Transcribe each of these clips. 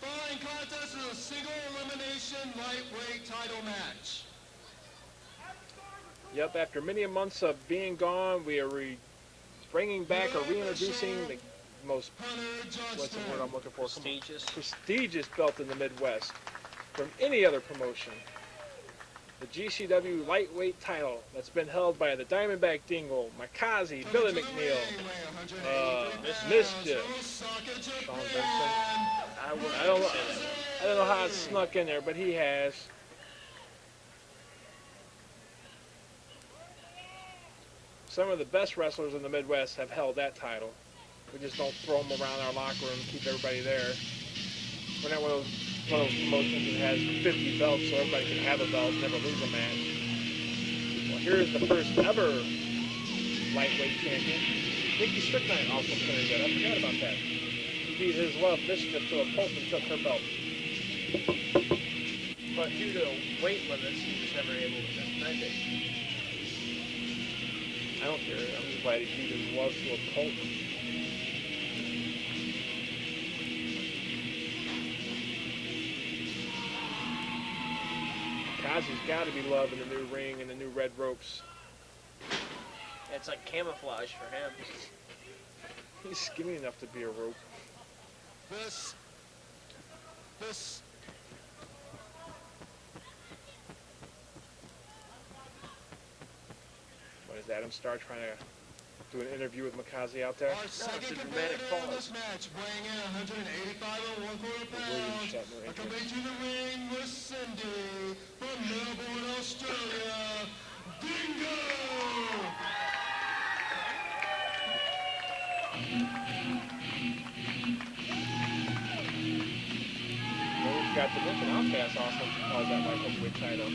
Following contest is a single elimination lightweight title match. Yep, after many months of being gone, we are bringing back or reintroducing the most, what's the word I'm looking for? Prestigious belt in the Midwest from any other promotion. The GCW lightweight title that's been held by the Diamondback Dingo, Makaze, Billy McNeil, Mischief, Sean Vincent. I don't know how it snuck in there, but he has. Some of the best wrestlers in the Midwest have held that title. We just don't throw them around our locker room and keep everybody there. We're not one of those promotions that has 50 belts so everybody can have a belt, never lose a match. Well, here's the first ever lightweight champion. Nicky Strickland also carried that. I forgot about that. He beat his love Mischief to a pulp and took her belt. But due to weight limits, he was never able to defend it. I don't care. I'm just glad he beat his love to a pulp. Kazi's got to be loving the new ring and the new red ropes. It's like camouflage for him. He's skinny enough to be a rope. This. What is Adam Starr trying to do an interview with Makaze out there? Our second competitor in this match, weighing in 185 and 1/4 pounds, accompanied to the ring with Cindy from Melbourne, Australia, Dingo! Well, we've got the Vincent Outtkast also holds that light heavyweight title.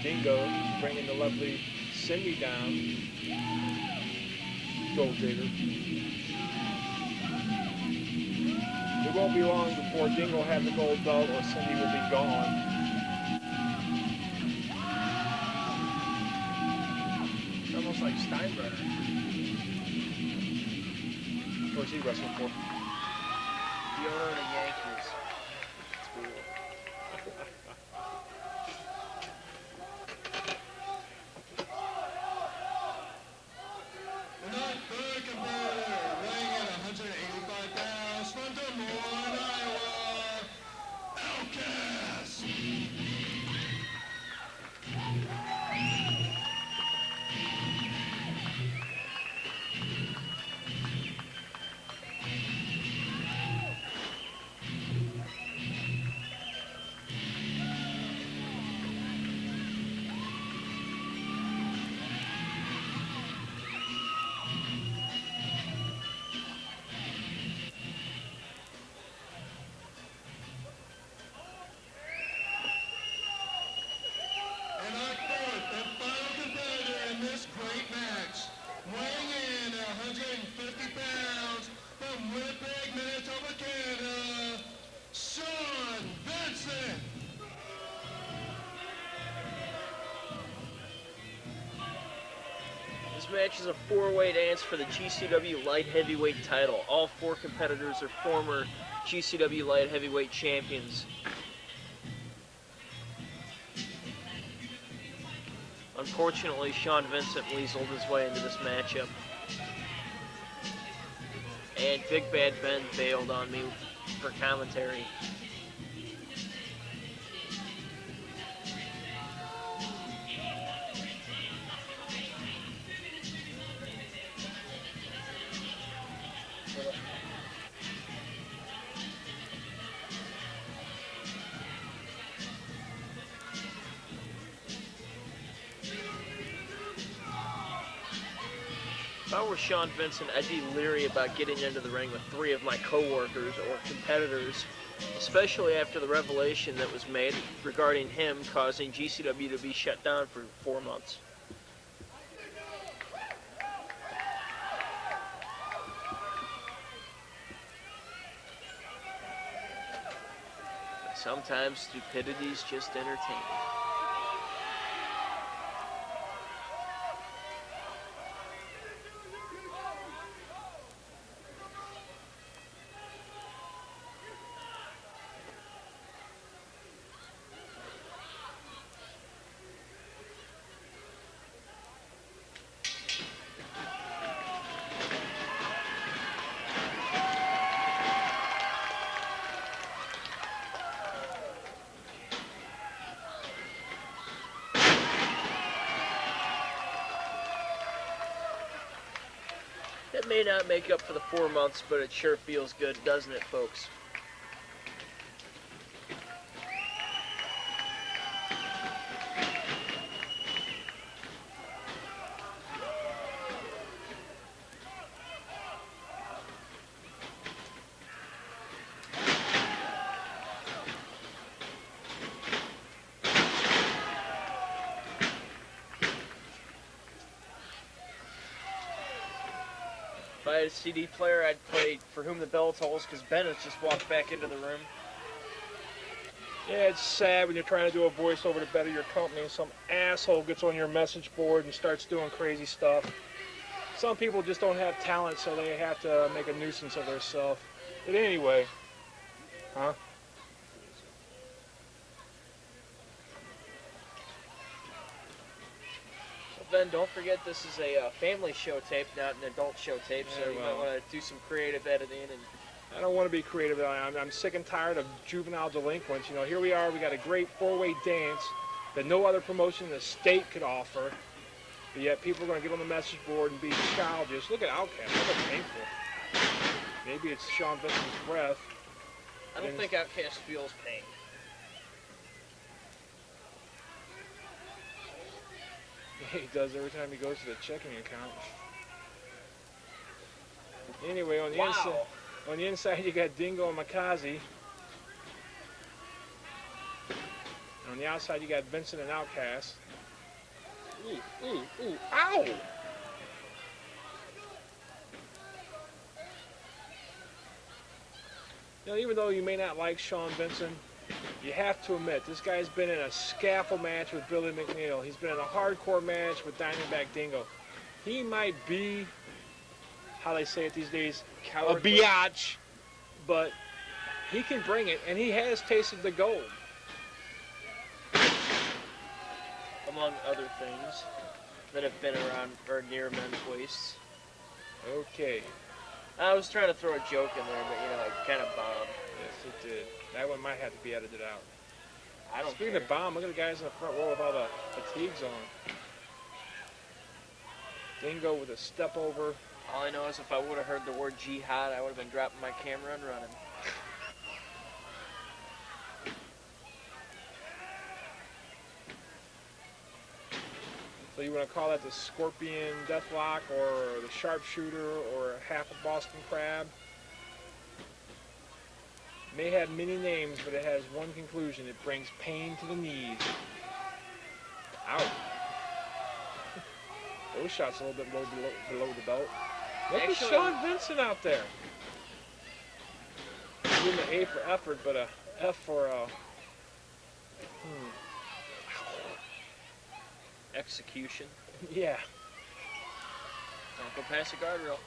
Dingo bringing the lovely Cindy down. Gold digger. It won't be long before Dingo has the gold belt or Cindy will be gone. It's almost like Steinbrenner. Where's he wrestling for? The owner of the Yankees. It's cool. And our third competitor, weighing in 185 pounds, from Des Moines, Iowa, Outtkast! And our fourth and final competitor in this great match, weighing in at 150 pounds, from Winnipeg, Manitoba, Canada, Sean Vincent! This match is a four-way dance for the GCW Light Heavyweight title. All four competitors are former GCW Light Heavyweight champions. Unfortunately, Sean Vincent weaseled his way into this matchup. And Big Bad Ben bailed on me for commentary. If I were Sean Vincent, I'd be leery about getting into the ring with three of my co-workers or competitors, especially after the revelation that was made regarding him causing GCW to be shut down for 4 months. Sometimes stupidity's just entertaining. It may not make up for the 4 months, but it sure feels good, doesn't it, folks? If I had a CD player, I'd play For Whom the Bell Tolls, because Ben has just walked back into the room. Yeah, it's sad when you're trying to do a voiceover to better your company and some asshole gets on your message board and starts doing crazy stuff. Some people just don't have talent, so they have to make a nuisance of themselves. But anyway, huh? Ben, don't forget this is a family show tape, not an adult show tape, so Yeah, you well. might want to do some creative editing. And I don't want to be creative. I'm sick and tired of juvenile delinquents. You know, here we are. We got a great four-way dance that no other promotion in the state could offer. But yet people are going to get on the message board and be childish. Look at Outtkast. Look at painful. Maybe it's Sean Vincent's breath. I don't think Outtkast feels pain. He does every time he goes to the checking account. Anyway, on the inside you got Dingo and Makaze. And on the outside you got Vincent and Outtkast. Ooh, ooh, ooh, ow! You know, even though you may not like Sean Vincent, you have to admit, this guy's been in a scaffold match with Billy McNeil. He's been in a hardcore match with Diamondback Dingo. He might be, how they say it these days, a biatch, but he can bring it, and he has tasted the gold. Among other things that have been around or near men's waists. Okay. I was trying to throw a joke in there, but it kind of bombed. Yes, it did. That one might have to be edited out. I don't Speaking care. of bomb, look at the guys in the front row with all the fatigues on. Dingo with a step over. All I know is if I would have heard the word jihad, I would have been dropping my camera and running. So you want to call that the Scorpion Deathlock or the Sharpshooter or half a Boston Crab? It may have many names, but it has one conclusion. It brings pain to the knees. Ow. Those shots a little bit below the belt. Look at Actually- Sean Vincent out there. Doing the A for effort, but a F for Execution. yeah. Don't go past the guardrail.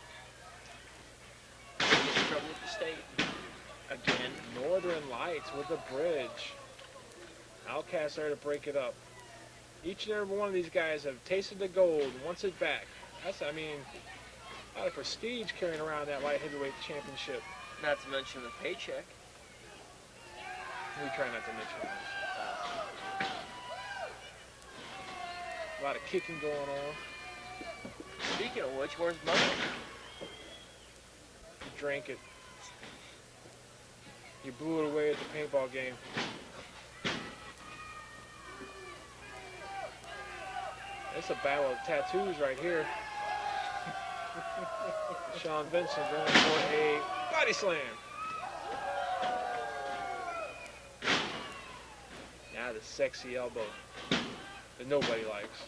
Get in trouble with the state. Again. Northern Lights with the bridge. Outtkast there to break it up. Each and every one of these guys have tasted the gold and wants it back. That's, a lot of prestige carrying around that light heavyweight championship. Not to mention the paycheck. We try not to mention those. A lot of kicking going on. Speaking of which, where's money? You drank it. You blew it away at the paintball game. It's a battle of tattoos right here. Sean Vincent going for a body slam. Now the sexy elbow that nobody likes.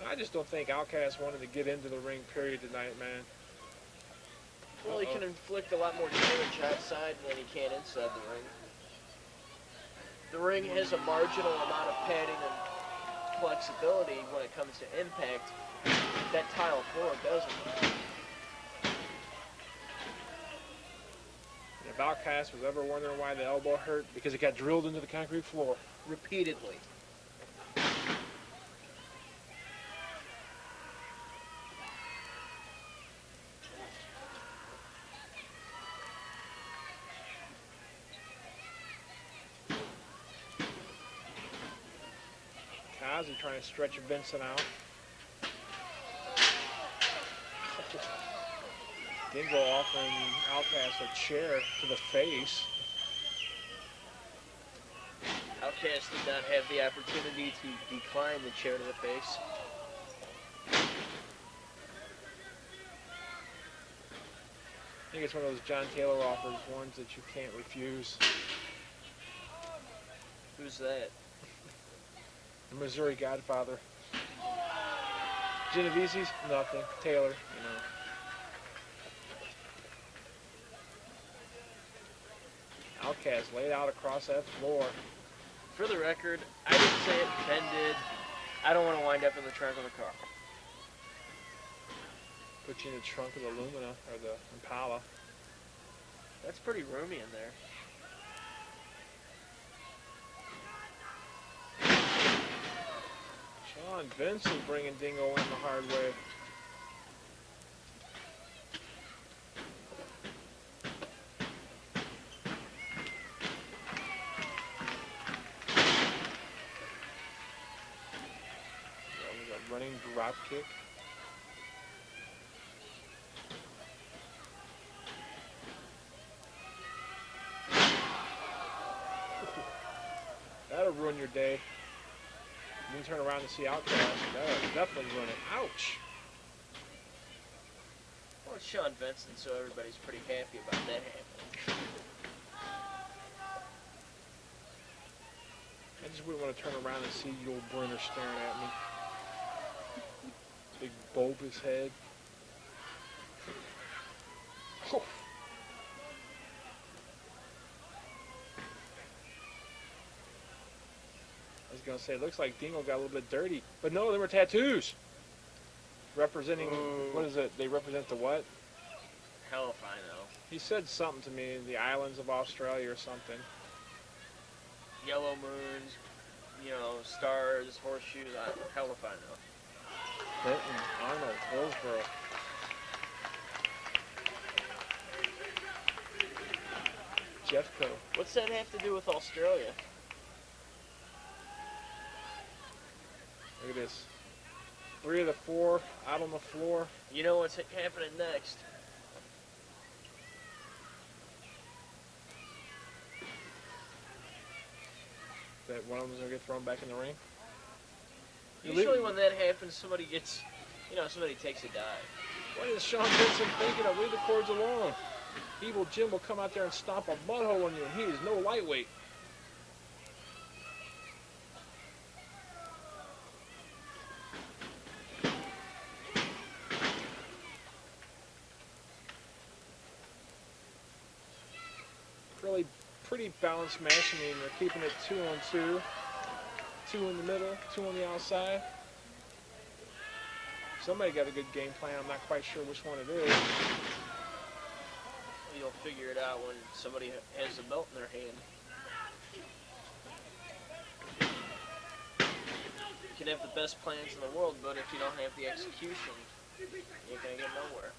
I just don't think Outtkast wanted to get into the ring, period, tonight, man. Well, he can inflict a lot more damage outside than he can inside the ring. The ring has a marginal amount of padding and flexibility when it comes to impact. That tile floor doesn't. If Outtkast was ever wondering why the elbow hurt, because it got drilled into the concrete floor. Repeatedly. Makaze trying to stretch Vincent out. Dingo offering Outtkast a chair to the face. Outtkast did not have the opportunity to decline the chair to the face. I think it's one of those John Taylor offers, ones that you can't refuse. Who's that? The Missouri Godfather. Genovese's? Nothing. Taylor, you know. Outtkast laid out across that floor. For the record, I didn't say it, Ben did. I don't want to wind up in the trunk of the car. Put you in the trunk of the Lumina, or the Impala. That's pretty roomy in there. Sean Vincent bringing Dingo in the hard way. That was a running drop kick. That'll ruin your day. You can turn around and see Outtkast. That'll definitely ruin it. Ouch! Well, it's Sean Vincent, so everybody's pretty happy about that happening. I just wouldn't want to turn around and see the old Brenner staring at me. Big bulbous head. Oh. I was going to say, it looks like Dingo got a little bit dirty. But no, they were tattoos. Representing, what is it? They represent the what? Hell if I know. He said something to me, the islands of Australia or something. Yellow moons, you know, stars, horseshoes, hell if I know. Clinton, Arnold, Hillsborough. Jeffco. What's that have to do with Australia? Look at this. 3 of the 4 out on the floor. You know what's happening next? That one of them's going to get thrown back in the ring. Usually when that happens, somebody gets, somebody takes a dive. What is Sean Vincent thinking of? Leave the cords alone. Evil Jim will come out there and stomp a mud hole in you, and he is no lightweight. Really pretty balanced match. I mean, they're keeping it 2-on-2. 2 in the middle, 2 on the outside. Somebody got a good game plan. I'm not quite sure which one it is. You'll figure it out when somebody has the belt in their hand. You can have the best plans in the world, but if you don't have the execution, you're going to get nowhere.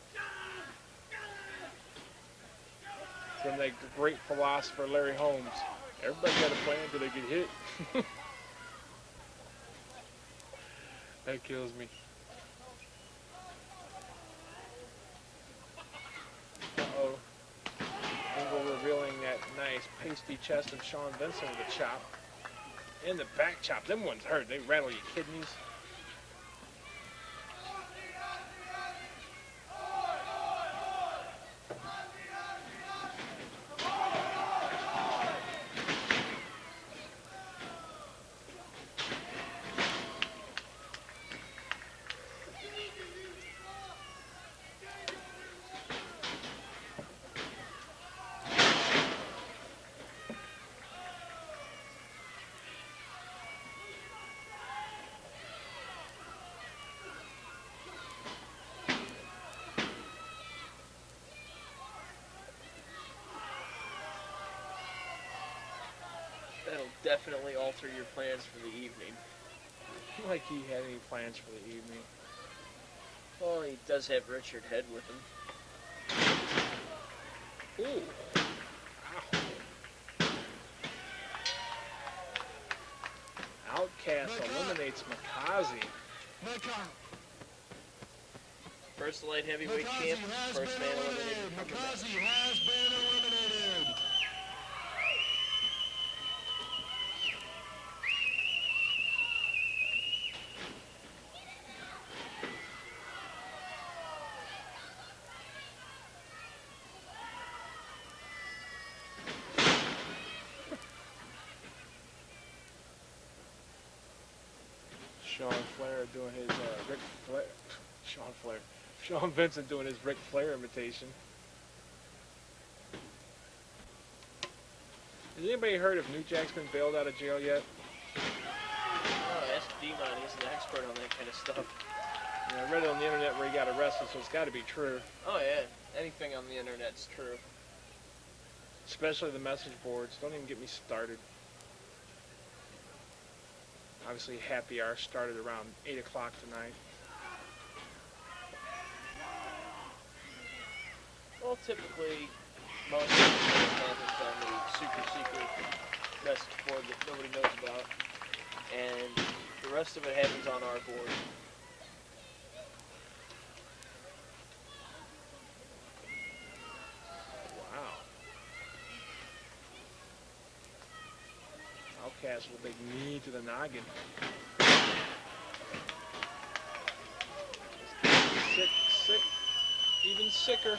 From the great philosopher Larry Holmes. Everybody got a plan until they get hit. That kills me. Uh-oh. Dingo revealing that nice pasty chest of Sean Vincent with a chop. And the back chop. Them ones hurt. They rattle your kidneys. That'll definitely alter your plans for the evening. Like he had any plans for the evening. Well, he does have Richard Head with him. Ooh. Ow. Outtkast eliminates Makaze. First light heavyweight champ, first man eliminated from the match. Makaze has been eliminated. Sean Vincent doing his Ric Flair imitation. Has anybody heard if New Jack's been bailed out of jail yet? Oh, ask D-Mon, he's an expert on that kind of stuff. Yeah, I read it on the internet where he got arrested, so it's got to be true. Oh yeah, anything on the internet's true. Especially the message boards. Don't even get me started. Obviously, happy hour started around 8 o'clock tonight. Well, typically, most of it happens on the super secret message board that nobody knows about, and the rest of it happens on our board. Wow. Outtkast with a big knee to the noggin. Sick, even sicker.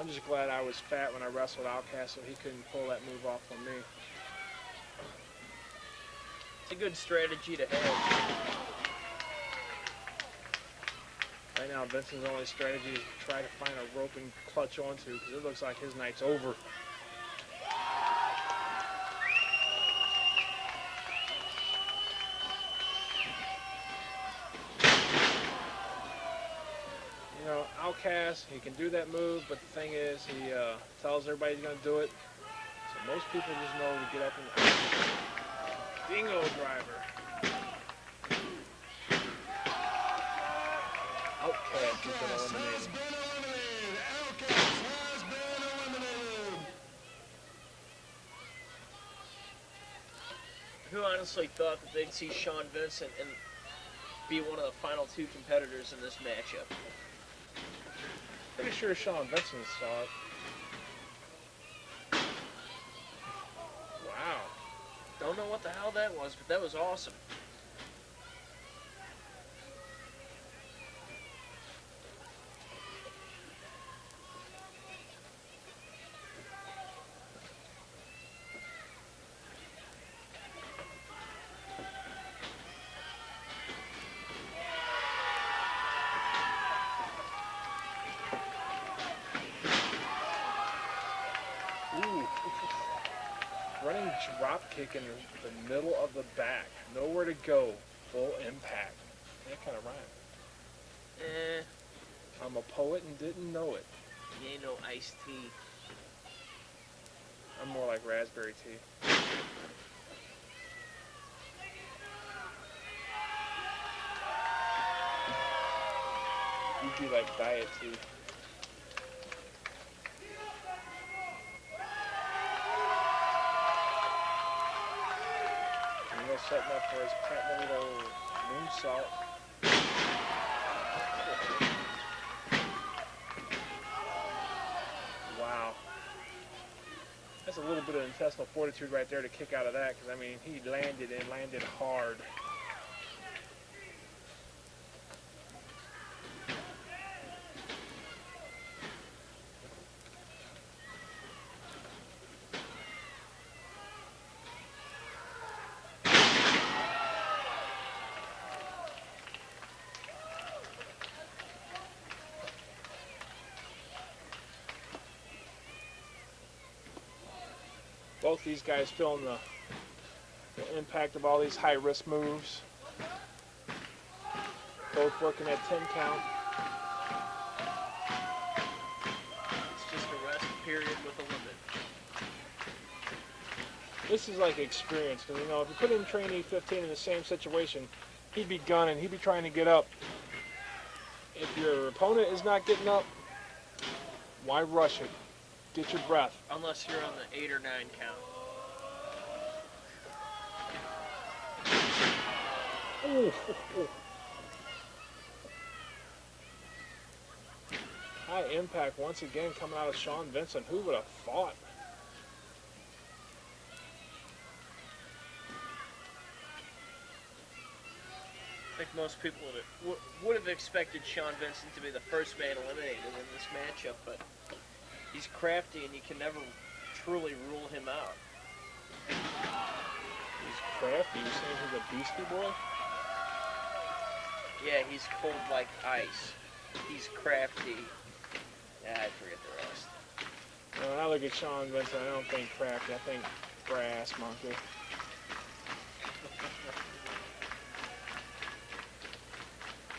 I'm just glad I was fat when I wrestled Outtkast so he couldn't pull that move off on me. It's a good strategy to have. Right now, Vincent's only strategy is to try to find a rope and clutch onto because it looks like his night's over. You know, Outtkast, he can do that move, but the thing is, he tells everybody he's going to do it. So most people just know to get up and Dingo driver. Outtkast has been eliminated. Outtkast has been eliminated. Who honestly thought that they'd see Sean Vincent and be one of the final two competitors in this matchup? Pretty sure Sean Vincent saw it. Wow. Don't know what the hell that was, but that was awesome. Ooh. Running drop kick in the middle of the back. Nowhere to go. Full impact. That kind of rhyme. I'm a poet and didn't know it. You ain't no iced tea. I'm more like raspberry tea. You'd be like diet tea. Setting up for his patented little moonsault. Wow. That's a little bit of intestinal fortitude right there to kick out of that, because, I mean, he landed and landed hard. Both these guys feeling the impact of all these high-risk moves. Both working at 10 count. It's just a rest period with a limit. This is like experience, because, you know, if you put in trainee 15 in the same situation, he'd be gunning, he'd be trying to get up. If your opponent is not getting up, why rush it? Get your breath. Unless you're on the 8 or 9 count. Ooh. High impact once again coming out of Sean Vincent. Who would have thought? I think most people would have expected Sean Vincent to be the first man eliminated in this matchup, but he's crafty and you can never truly rule him out. He's crafty. You saying he's a beastie boy? Yeah, he's cold like ice. He's crafty. Yeah, I forget the rest. When I look at Sean Vincent, I don't think crafty. I think brass monkey.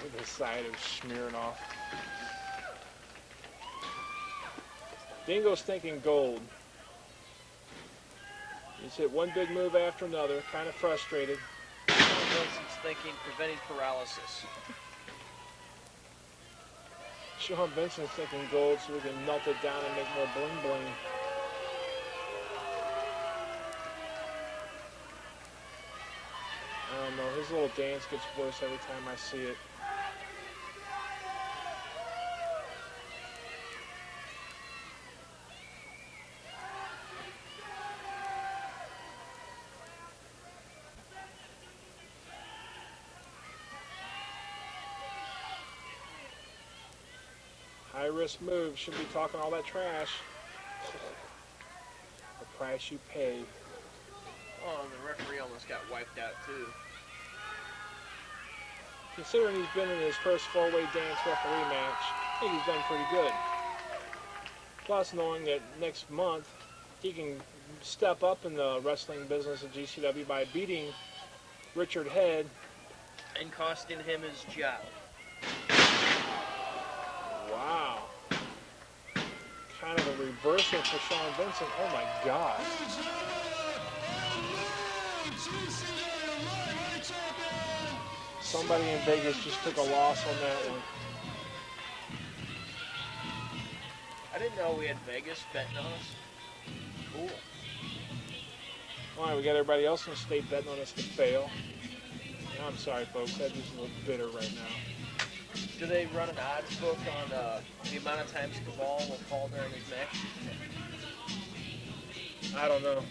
With the side of smearing off. Dingo's thinking gold. He's hit one big move after another, kind of frustrated. Sean Vincent's thinking preventing paralysis. Sean Vincent's thinking gold so we can melt it down and make more bling bling. I don't know, his little dance gets worse every time I see it. High risk move, shouldn't be talking all that trash. The price you pay. Oh, and the referee almost got wiped out too. Considering he's been in his first four-way dance referee match, I think he's done pretty good. Plus knowing that next month he can step up in the wrestling business at GCW by beating Richard Head. And costing him his job. Wow. Kind of a reversal for Sean Vincent. Oh my God. Somebody in Vegas just took a loss on that one. I didn't know we had Vegas betting on us. Cool. All right, we got everybody else in the state betting on us to fail. I'm sorry, folks. I'm just a little bitter right now. Do they run an odds book on the amount of times Cabal will fall during his match? I don't know.